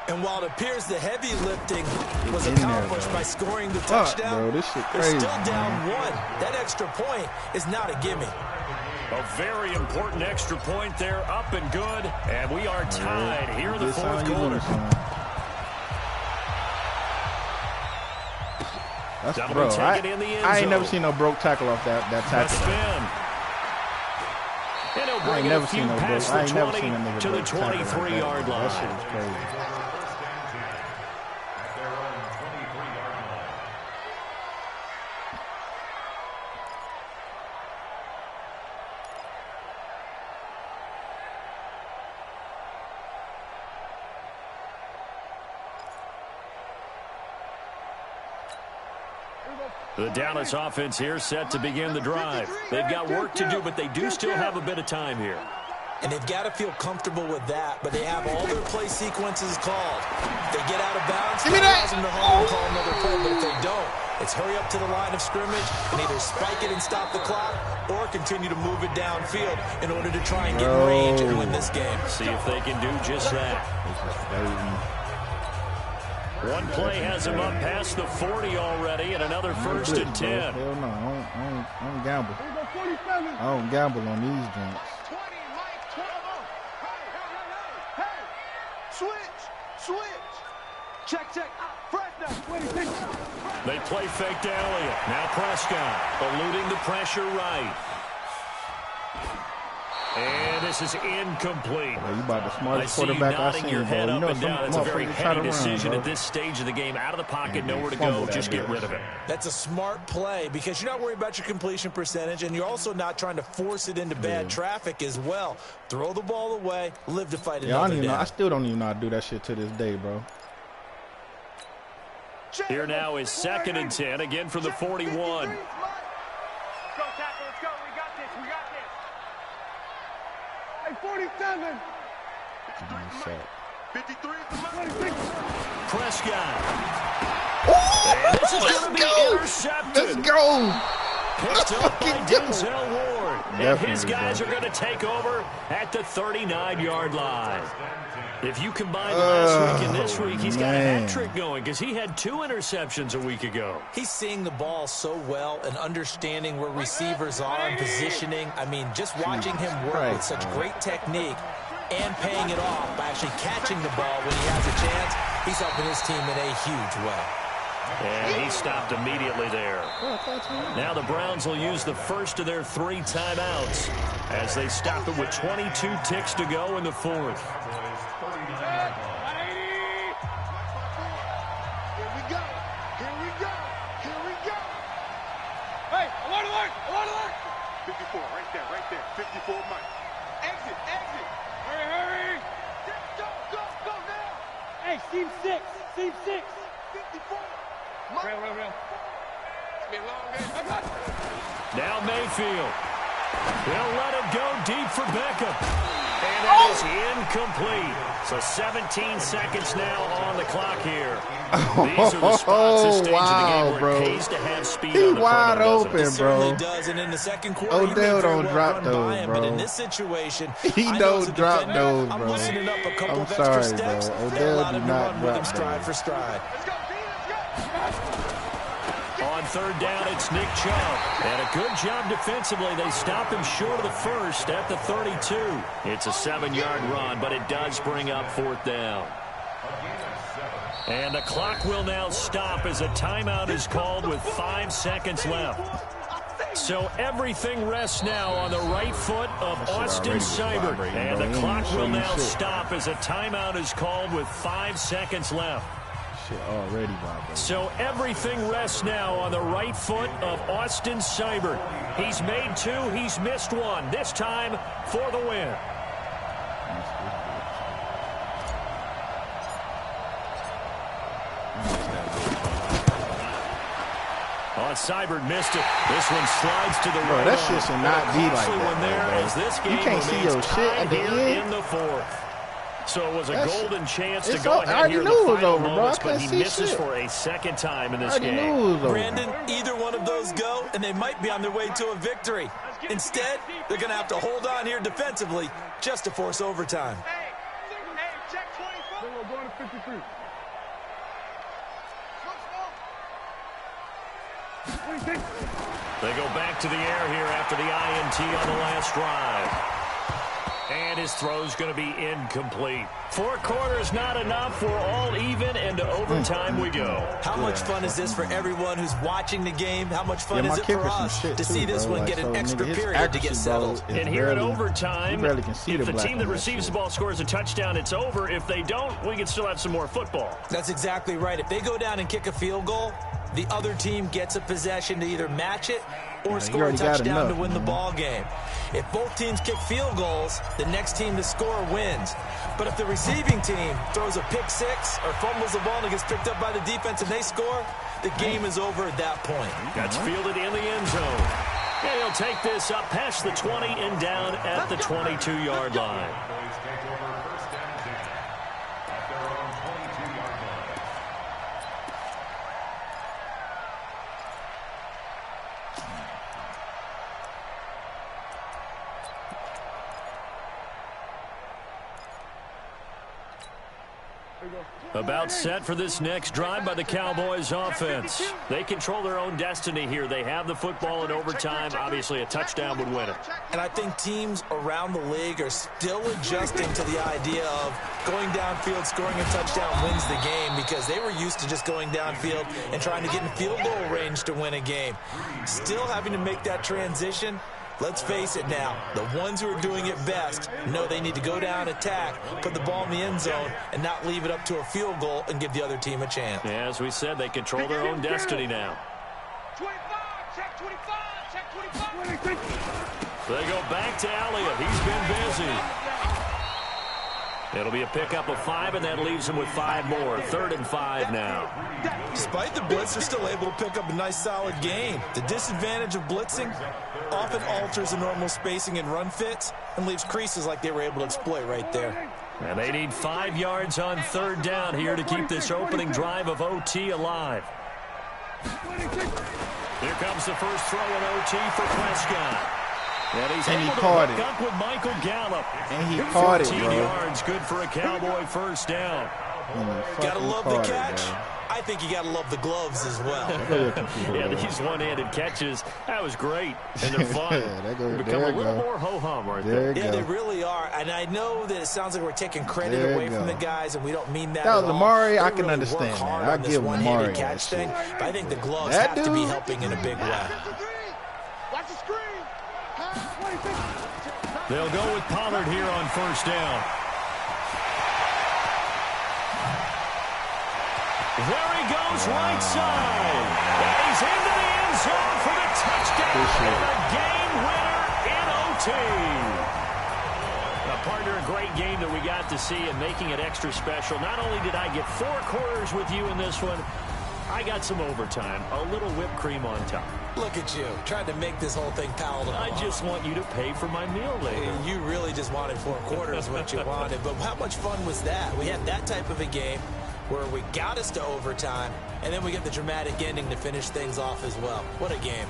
And while it appears the heavy lifting was accomplished by scoring the touchdown, bro, this shit they're crazy, still down man. 1. That extra point is not a gimme. A very important extra point there, up and good. And we are tied here in the 4th quarter. That's, bro, I ain't never seen no broke tackle off that tackle. And he'll I bring ain't it never a few seen no broke. past I the ain't never 20 seen a nigga to the broke tackle like that, 23-yard bro. line. That shit was crazy. The Dallas offense here set to begin the drive. They've got work to do, but they do still have a bit of time here. And they've got to feel comfortable with that, but they have all their play sequences called. If they get out of bounds, that allows them to hold and call another play, but if they don't, it's hurry up to the line of scrimmage and either spike it and stop the clock or continue to move it downfield in order to try and get in range and win this game. See if they can do just that. One play has him up past the 40 already, and another 1st and 10. Hell no, I don't gamble. I don't gamble on these drinks. Switch. Check. They play fake to Elliott. Now Prescott eluding the pressure right. And this is incomplete. Well, you about the smartest I see you quarterback nodding I've your seen, head bro. up You know, and down. It's a very heady decision run, at this stage of the game. Out of the pocket, nowhere to fumble go. Just that get bitch. rid of it. That's a smart play because you're not worried about your completion percentage, and you're also not trying to force it into bad traffic as well. Throw the ball away, live to fight another day. I still don't even know how to do that shit to this day, bro. Here now is 2nd and 10, again from the 41. Let's go, tackle. Let's go. We got this. Hey, 47. 53. 26. Prescott. And this is going to be intercepted. Let's go. Picked up by Denzel Ward. And his Definitely, guys bro. are going to take over at the 39-yard line. If you combine last week and this week, he's got a hat trick going because he had 2 interceptions a week ago. He's seeing the ball so well and understanding where receivers are and positioning. I mean, just watching him work with such great technique and paying it off by actually catching the ball when he has a chance, he's helping his team in a huge way. And he stopped immediately there. Now the Browns will use the first of their 3 timeouts as they stop it with 22 ticks to go in the 4th. Hey, alert. 54, right there. 54, Mike. Exit. Hurry. Go now. Hey, seam 6. 54. Real. It's been a long game. I got it. Now Mayfield. He'll let it go deep for Beckham. And it is incomplete. So 17 seconds now on the clock here. These are the spots this stage of the game where it pays to have speed on the wide front end, open, doesn't it? bro. Does, and in the second quarter, Odell don't drop those, But in bro. this situation, He I know as don't a drop defender, those, I'm bro. loosening up a couple I'm of extra sorry, steps. bro. They Odell allowed do him to not run with him drop stride those. for stride. Let's go. On 3rd down, it's Nick Chubb. And a good job defensively. They stop him short of the first at the 32. It's a 7-yard run, but it does bring up 4th down. And the clock will now stop as a timeout is called with 5 seconds left. So everything rests now on the right foot of Austin Seibert. And the clock will now stop as a timeout is called with 5 seconds left. Already, bro. So everything rests now on the right foot of Austin Seibert. He's made 2, he's missed 1. This time for the win. Seibert missed it. This one slides to the right. That shit should not be like One there that, as this game you can't see your shit at the end in the 4th. So it was a golden chance to it's go I ahead already here in knew the it was final over, bro. I moments, but couldn't he see misses shit. for a 2nd time in this I already game. knew it was over. Brandon, either one of those go, and they might be on their way to a victory. Instead, they're going to have to hold on here defensively just to force overtime. Hey, check 24. We're going to 53. They go back to the air here after the INT on the last drive. And his throw's going to be incomplete. 4 quarters not enough. We're all even, and to overtime we go. How much fun is this for everyone who's watching the game? How much fun is it for us to see this one get an extra period to get settled? And here in overtime, if the team that receives the ball scores a touchdown, it's over. If they don't, we can still have some more football. That's exactly right. If they go down and kick a field goal, the other team gets a possession to either match it or score a touchdown to win the ball game. If both teams kick field goals, the next team to score wins. But if the receiving team throws a pick six or fumbles the ball and it gets picked up by the defense and they score, the game is over at that point. That's fielded in the end zone. And he'll take this up past the 20 and down at the 22-yard line. About set for this next drive by the Cowboys offense. They control their own destiny here. They have the football in overtime. Obviously, a touchdown would win it. And I think teams around the league are still adjusting to the idea of going downfield, scoring a touchdown wins the game, because they were used to just going downfield and trying to get in field goal range to win a game. Still having to make that transition. Let's face it now, the ones who are doing it best know they need to go down, attack, put the ball in the end zone, and not leave it up to a field goal and give the other team a chance. Yeah, as we said, they control their own destiny now. 25, check 25, check 25. They go back to Elliott. He's been busy. It'll be a pickup of 5, and that leaves him with 5 more. 3rd and 5 now. Despite the blitz, they're still able to pick up a nice, solid gain. The disadvantage of blitzing often alters the normal spacing and run fits and leaves creases like they were able to exploit right there. And they need 5 yards on 3rd down here to keep this opening drive of OT alive. Here comes the first throw in OT for Prescott. And he's able to hook up with Michael Gallup. And he caught it, 14 yards, good for a Cowboy first down. Gotta love the catch. I think you got to love the gloves as well. Yeah, these one-handed catches, that was great. And they're fun. They become a little more ho-hum right there. Yeah, they really are. And I know that it sounds like we're taking credit away from the guys, and we don't mean that at all. That was Amari, I can understand that. I'll give Amari catch thing. But I think the gloves have to be helping in a big way. Watch the screen. They'll go with Pollard here on first down. There he goes, right side. And he's into the end zone for the touchdown. And a game winner in OT. Now, partner, a great game that we got to see and making it extra special. Not only did I get 4 quarters with you in this one, I got some overtime, a little whipped cream on top. Look at you, trying to make this whole thing palatable. I just want you to pay for my meal later. You really just wanted 4 quarters, what you wanted. But how much fun was that? We had that type of a game where we got us to overtime, and then we get the dramatic ending to finish things off as well. What a game.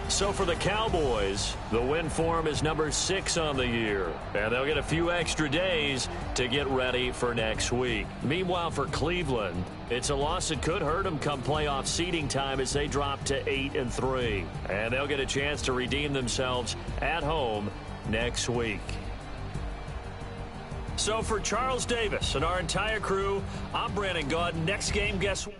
So for the Cowboys, the win form is number 6 on the year. And they'll get a few extra days to get ready for next week. Meanwhile, for Cleveland, it's a loss that could hurt them come playoff seeding time as they drop to 8-3. And they'll get a chance to redeem themselves at home next week. So for Charles Davis and our entire crew, I'm Brandon Gaudin. Next game, guess what?